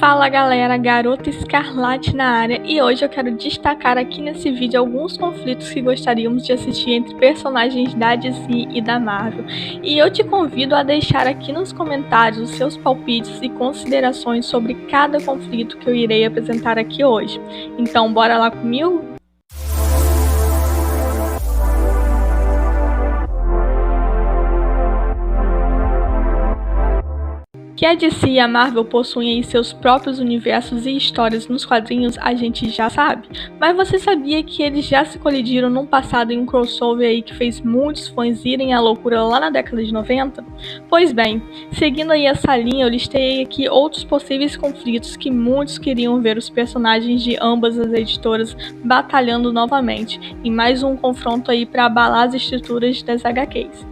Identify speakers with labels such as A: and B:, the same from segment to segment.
A: Fala galera, Garota Escarlate na área, e hoje eu quero destacar aqui nesse vídeo alguns conflitos que gostaríamos de assistir entre personagens da DC e da Marvel. E eu te convido a deixar aqui nos comentários os seus palpites e considerações sobre cada conflito que eu irei apresentar aqui hoje. Então bora lá comigo? Que a DC e a Marvel possuem aí seus próprios universos e histórias nos quadrinhos, a gente já sabe. Mas você sabia que eles já se colidiram num passado em um crossover aí que fez muitos fãs irem à loucura lá na década de 90? Pois bem, seguindo aí essa linha, eu listei aqui outros possíveis conflitos que muitos queriam ver os personagens de ambas as editoras batalhando novamente, em mais um confronto aí para abalar as estruturas das HQs.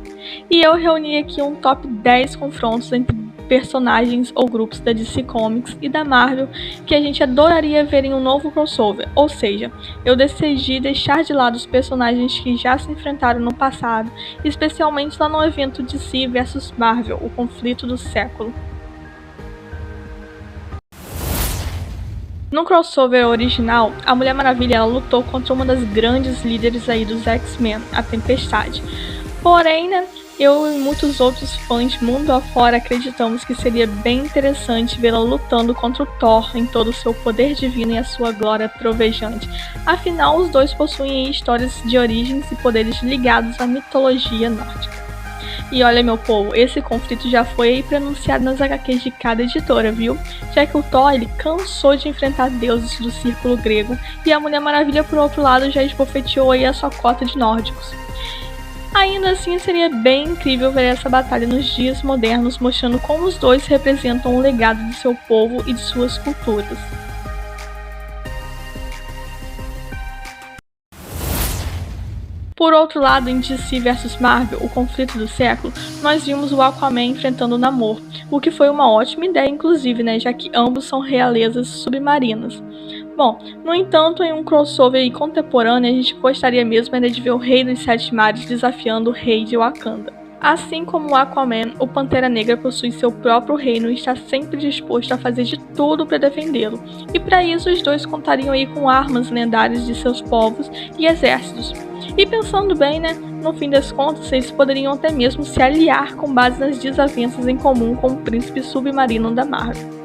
A: E eu reuni aqui um top 10 confrontos entre personagens ou grupos da DC Comics e da Marvel que a gente adoraria ver em um novo crossover, ou seja, eu decidi deixar de lado os personagens que já se enfrentaram no passado, especialmente lá no evento DC vs Marvel, o conflito do século. No crossover original, a Mulher Maravilha ela lutou contra uma das grandes líderes aí dos X-Men, a Tempestade. Porém, eu e muitos outros fãs mundo afora acreditamos que seria bem interessante vê-la lutando contra o Thor em todo o seu poder divino e a sua glória trovejante. Afinal, os dois possuem histórias de origens e poderes ligados à mitologia nórdica. E olha, meu povo, esse conflito já foi pronunciado nas HQs de cada editora, viu? Já que o Thor ele cansou de enfrentar deuses do círculo grego e a Mulher Maravilha, por outro lado, já esbofeteou aí a sua cota de nórdicos. Ainda assim, seria bem incrível ver essa batalha nos dias modernos, mostrando como os dois representam o legado de seu povo e de suas culturas. Por outro lado, em DC vs Marvel, o conflito do século, nós vimos o Aquaman enfrentando o Namor, o que foi uma ótima ideia inclusive, já que ambos são realezas submarinas. Bom, no entanto, em um crossover contemporâneo, a gente gostaria mesmo ainda de ver o Rei dos Sete Mares desafiando o Rei de Wakanda. Assim como o Aquaman, o Pantera Negra possui seu próprio reino e está sempre disposto a fazer de tudo para defendê-lo. E para isso, os dois contariam aí com armas lendárias de seus povos e exércitos. E pensando bem, no fim das contas, eles poderiam até mesmo se aliar com base nas desavenças em comum com o príncipe submarino da Marvel.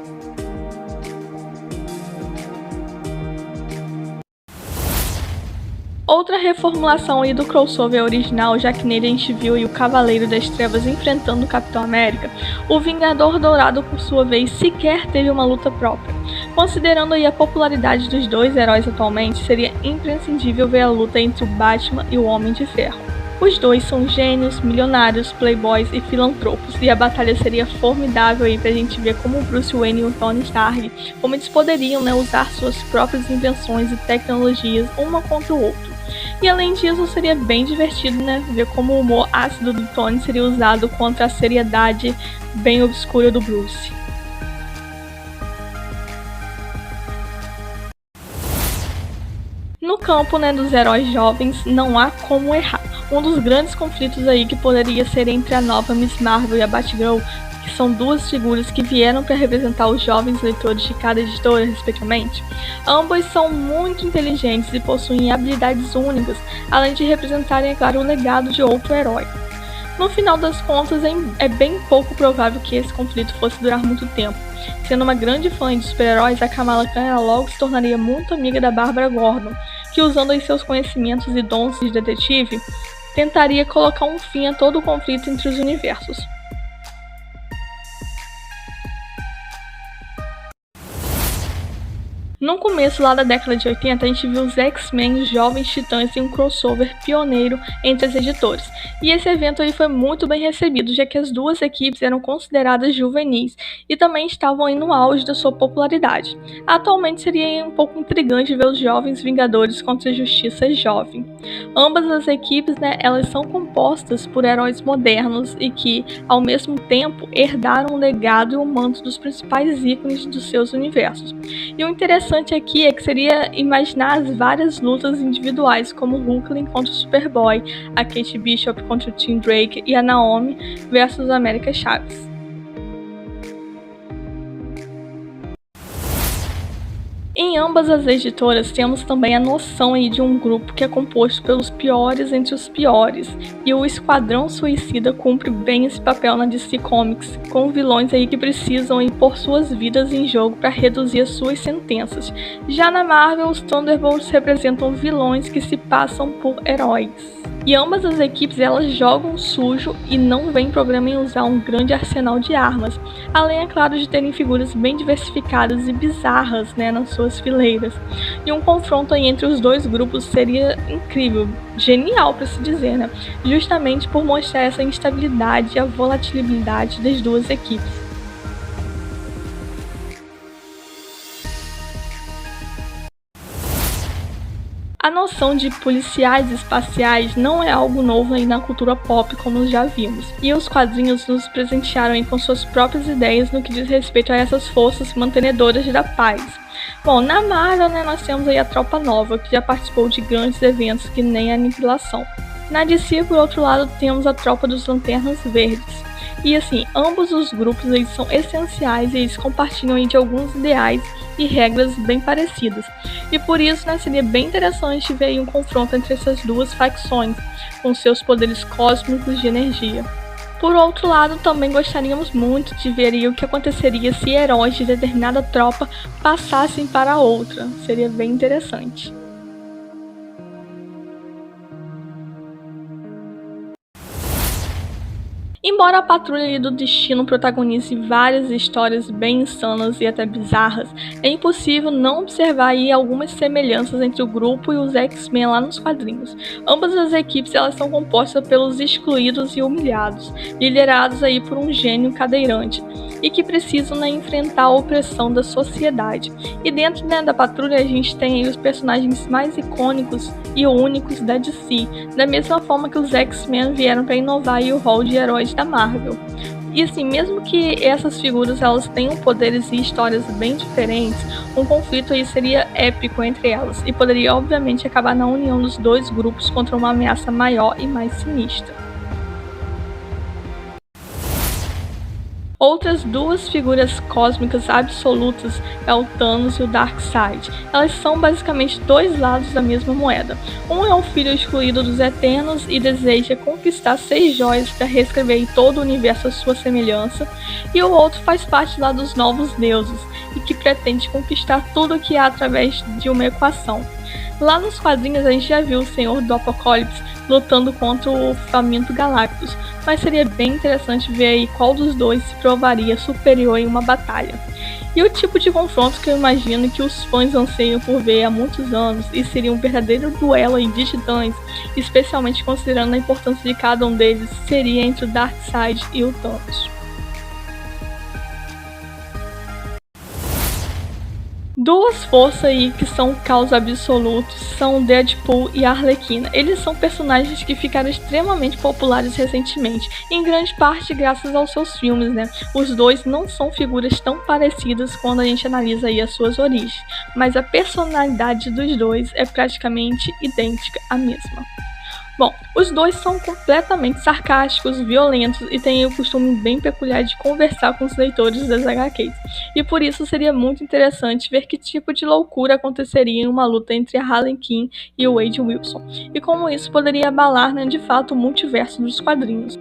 A: Outra reformulação aí do crossover original, já que nele a gente viu aí o Cavaleiro das Trevas enfrentando o Capitão América, o Vingador Dourado por sua vez sequer teve uma luta própria. Considerando aí a popularidade dos dois heróis atualmente, seria imprescindível ver a luta entre o Batman e o Homem de Ferro. Os dois são gênios, milionários, playboys e filantropos, e a batalha seria formidável aí pra gente ver como o Bruce Wayne e o Tony Stark, como eles poderiam usar suas próprias invenções e tecnologias uma contra o outro. E além disso, seria bem divertido, ver como o humor ácido do Tony seria usado contra a seriedade bem obscura do Bruce. No campo dos heróis jovens, não há como errar. Um dos grandes conflitos aí que poderia ser entre a nova Miss Marvel e a Batgirl, que são duas figuras que vieram para representar os jovens leitores de cada editora, respectivamente. Ambas são muito inteligentes e possuem habilidades únicas, além de representarem, é claro, o legado de outro herói. No final das contas, é bem pouco provável que esse conflito fosse durar muito tempo. Sendo uma grande fã de super-heróis, a Kamala Khan logo se tornaria muito amiga da Bárbara Gordon, que usando os seus conhecimentos e dons de detetive, tentaria colocar um fim a todo o conflito entre os universos. No começo lá da década de 80, a gente viu os X-Men Jovens Titãs em um crossover pioneiro entre as editoras. E esse evento aí foi muito bem recebido, já que as duas equipes eram consideradas juvenis e também estavam aí no auge da sua popularidade. Atualmente seria um pouco intrigante ver os Jovens Vingadores contra a Justiça Jovem. Ambas as equipes, elas são compostas por heróis modernos e que, ao mesmo tempo, herdaram o legado e o manto dos principais ícones dos seus universos. E o interessante aqui é que seria imaginar as várias lutas individuais, como o Hulkling contra o Superboy, a Kate Bishop contra o Tim Drake e a Naomi versus a América Chaves. Em ambas as editoras temos também a noção aí de um grupo que é composto pelos piores entre os piores, e o Esquadrão Suicida cumpre bem esse papel na DC Comics, com vilões aí que precisam aí pôr suas vidas em jogo para reduzir as suas sentenças. Já na Marvel, os Thunderbolts representam vilões que se passam por heróis. E ambas as equipes elas jogam sujo e não vem problema em usar um grande arsenal de armas, além, é claro, de terem figuras bem diversificadas e bizarras, né, nas suas fileiras. E um confronto aí entre os dois grupos seria incrível, genial para se dizer, né, justamente por mostrar essa instabilidade e a volatilidade das duas equipes. A noção de policiais espaciais não é algo novo aí na cultura pop, como já vimos, e os quadrinhos nos presentearam aí com suas próprias ideias no que diz respeito a essas forças mantenedoras da paz. Bom, na Marvel, né, nós temos aí a Tropa Nova, que já participou de grandes eventos que nem a Aniquilação. Na DC, por outro lado, temos a Tropa dos Lanternas Verdes. E assim, ambos os grupos eles são essenciais e eles compartilham aí de alguns ideais e regras bem parecidas. E por isso, né, seria bem interessante ver aí um confronto entre essas duas facções, com seus poderes cósmicos de energia. Por outro lado, também gostaríamos muito de ver aí o que aconteceria se heróis de determinada tropa passassem para outra. Seria bem interessante. Embora a Patrulha do Destino protagonize várias histórias bem insanas e até bizarras, é impossível não observar aí algumas semelhanças entre o grupo e os X-Men lá nos quadrinhos. Ambas as equipes elas são compostas pelos excluídos e humilhados, liderados aí por um gênio cadeirante, e que precisam, né, enfrentar a opressão da sociedade. E dentro, né, da Patrulha a gente tem aí os personagens mais icônicos e únicos da DC, da mesma forma que os X-Men vieram para inovar aí o rol de heróis da Marvel. E assim, mesmo que essas figuras elas tenham poderes e histórias bem diferentes, um conflito aí seria épico entre elas e poderia obviamente acabar na união dos dois grupos contra uma ameaça maior e mais sinistra. Outras duas figuras cósmicas absolutas é o Thanos e o Darkseid. Elas são basicamente dois lados da mesma moeda. Um é o filho excluído dos Eternos e deseja conquistar 6 joias para reescrever todo o universo à sua semelhança, e o outro faz parte lá dos novos deuses e que pretende conquistar tudo o que há através de uma equação. Lá nos quadrinhos a gente já viu o Senhor do Apocalipse lutando contra o Faminto Galactus, mas seria bem interessante ver aí qual dos dois se provaria superior em uma batalha. E o tipo de confronto que eu imagino que os fãs anseiam por ver há muitos anos, e seria um verdadeiro duelo aí de titãs, especialmente considerando a importância de cada um deles, seria entre o Darkseid e o Thanos. Duas forças aí que são caos absolutos são Deadpool e Arlequina. Eles são personagens que ficaram extremamente populares recentemente, em grande parte graças aos seus filmes, né? Os dois não são figuras tão parecidas quando a gente analisa aí as suas origens, mas a personalidade dos dois é praticamente idêntica à mesma. Bom, os dois são completamente sarcásticos, violentos e têm o costume bem peculiar de conversar com os leitores das HQs. E por isso seria muito interessante ver que tipo de loucura aconteceria em uma luta entre a Harley Quinn e o Wade Wilson, e como isso poderia abalar, né, de fato o multiverso dos quadrinhos.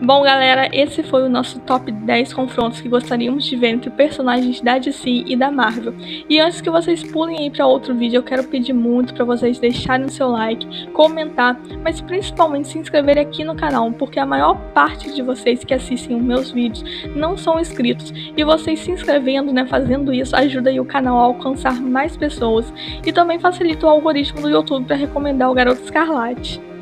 A: Bom, galera, esse foi o nosso top 10 confrontos que gostaríamos de ver entre personagens da DC e da Marvel. E antes que vocês pulem aí para outro vídeo, eu quero pedir muito para vocês deixarem o seu like, comentar, mas principalmente se inscreverem aqui no canal, porque a maior parte de vocês que assistem os meus vídeos não são inscritos. E vocês se inscrevendo, né, fazendo isso, ajuda aí o canal a alcançar mais pessoas e também facilita o algoritmo do YouTube para recomendar o Garoto Escarlate.